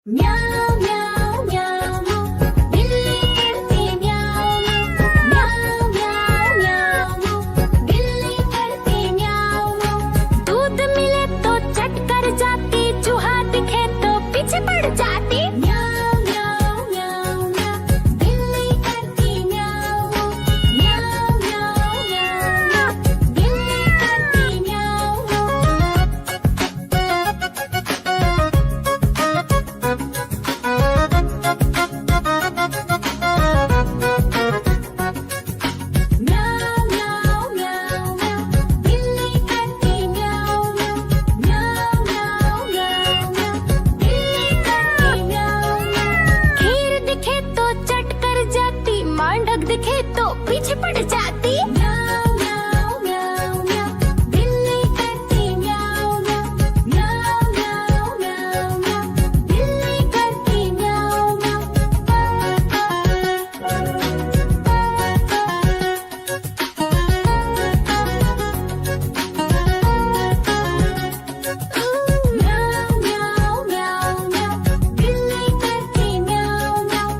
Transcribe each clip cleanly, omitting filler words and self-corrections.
म्याऊं म्याऊं म्याऊं बिल्ली करती म्याऊं म्याऊं म्याऊं म्याऊं बिल्ली करती म्याऊं। दूध मिले तो चट कर जाती, चूहा दिखे तो पीछे पड़ जाती। म्याऊं म्याऊं म्याऊं म्याऊं बिल्ली करती म्याऊं म्याऊं म्याऊं म्याऊं बिल्ली करती म्याऊं। म्याऊं म्याऊं म्याऊं म्याऊं बिल्ली करती म्याऊं म्याऊं म्याऊं म्याऊं म्याऊं बिल्ली करती म्याऊं। खीर दिखे तो चट कर जाती, मांडक दिखे तो पीछे पड़ जाती। म्याऊं म्याऊं म्याऊं म्याऊं बिल्ली करती म्याऊं म्याऊं म्याऊं म्याऊं म्याऊं बिल्ली करती म्याऊं म्याऊं म्याऊं म्याऊं म्याऊं बिल्ली करती म्याऊं म्याऊं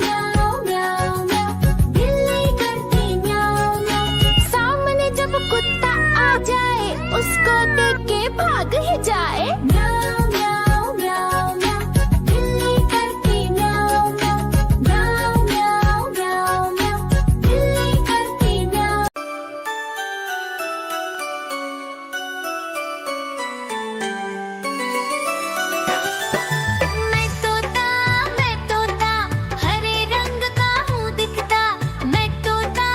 म्याऊं म्याऊं म्याऊं बिल्ली करती म्याऊं। सामने जब कुत्ता आ जाए, उसको देख के भाग ही जाए। म्याऊं म्याऊं म्याऊं म्याऊं बिल्ली करती म्याऊं म्याऊं म्याऊं म्याऊं म्याऊं बिल्ली करती म्याऊं। मैं तोता हरे रंग का हूँ दिखता। मैं तोता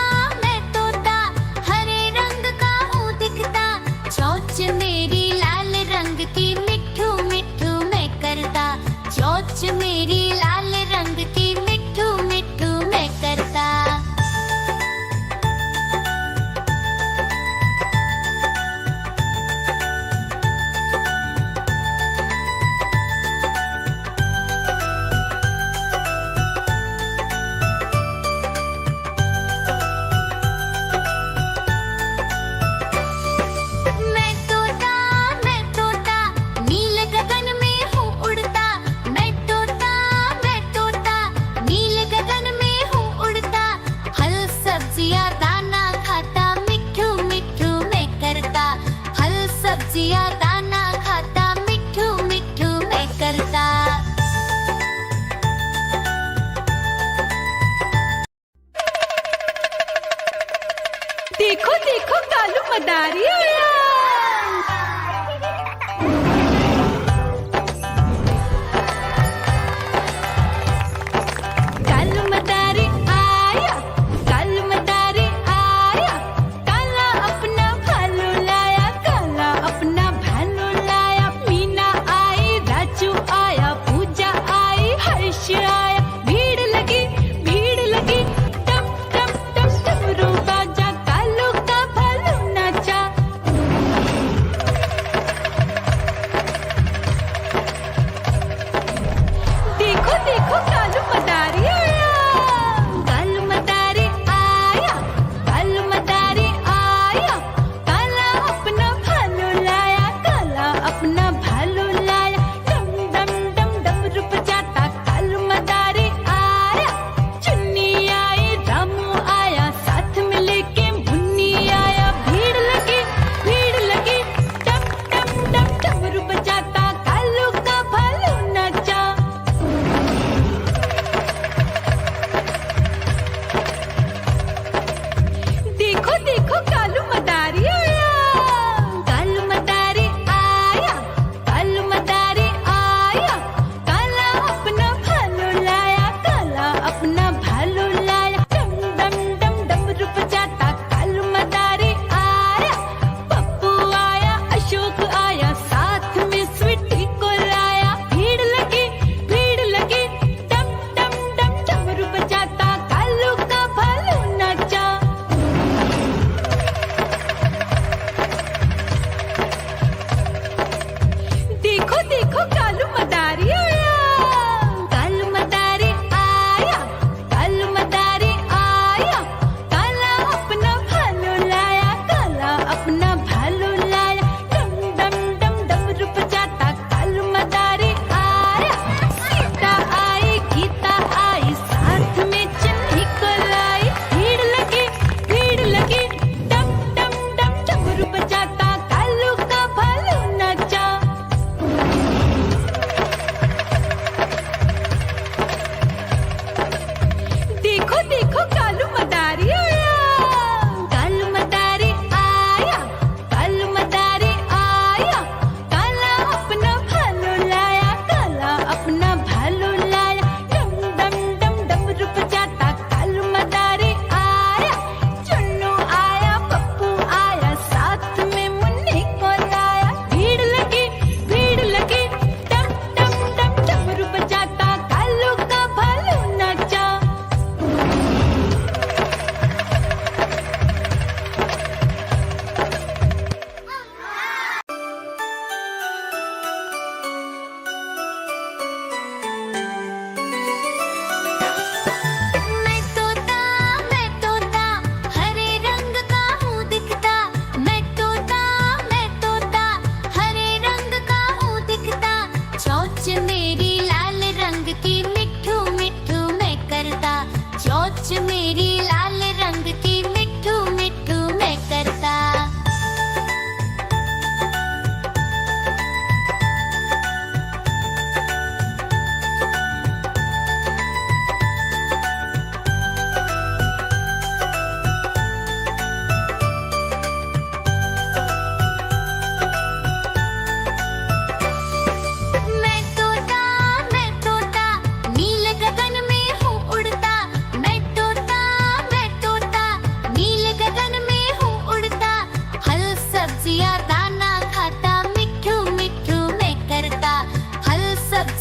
हरे रंग का हूँ दिखता। चोंच मेरी लाल रंग की, मिट्ठू मिट्ठू मैं करता। चोंच मेरी लाल रंग की, मिट्ठू मिट्ठू मैं करता। मैं तोता नीले गगन में हूँ उड़ता। मैं तोता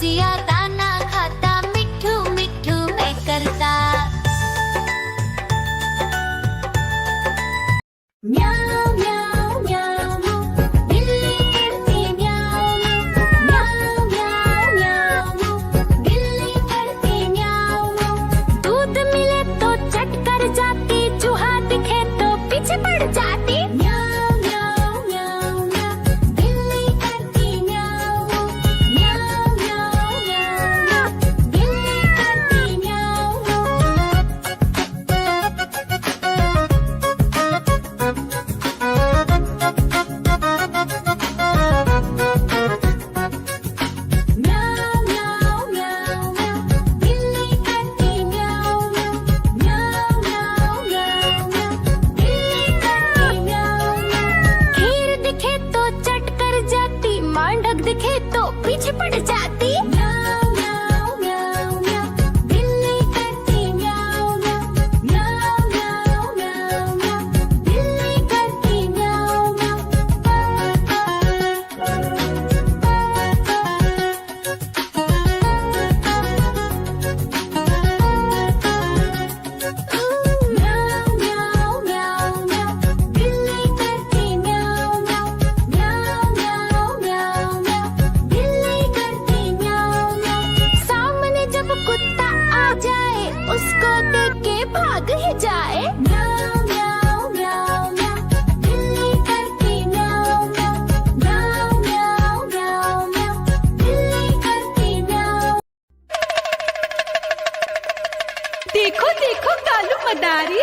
चिड़िया दाना खाता, मिट्ठू मिट्ठू मैं करता। म्याऊ म्याऊ म्याऊ, बिल्ली करती म्याऊ म्याऊ म्याऊ म्याऊ, बिल्ली करती म्याऊ। दूध मिले तो चट कर जाती, चूहा दिखे तो पीछे पड़ जाती। म्याऊ म्याऊ म्याऊ म्याऊ, बिल्ली करती म्याऊ म्याऊ म्याऊ म्याऊ, बिल्ली करती म्याऊ। म्याऊ म्याऊ म्याऊ म्याऊ, बिल्ली करती म्याऊ म्याऊ म्याऊ म्याऊ म्याऊ, बिल्ली करती म्याऊ। खीर दिखे तो चट कर जाती, मांडक दिखे तो पीछे पड़ जाती। म्याऊ म्याऊ म्याऊ म्याऊ, बिल्ली करती म्याऊ म्याऊ म्याऊ म्याऊ म्याऊ, बिल्ली करती म्याऊ म्याऊ म्याऊ म्याऊ म्याऊ, बिल्ली करती म्याऊ म्याऊ म्याऊ म्याऊ म्याऊ, बिल्ली करती म्याऊ। सामने जब कुत्ता आ जाए, उसको देख के भाग ही जाए। म्याऊ म्याऊ म्याऊ म्याऊ, बिल्ली करती म्याऊ म्याऊ म्याऊ म्याऊ म्याऊ, बिल्ली करती म्याऊ। देखो देखो कालू मदारी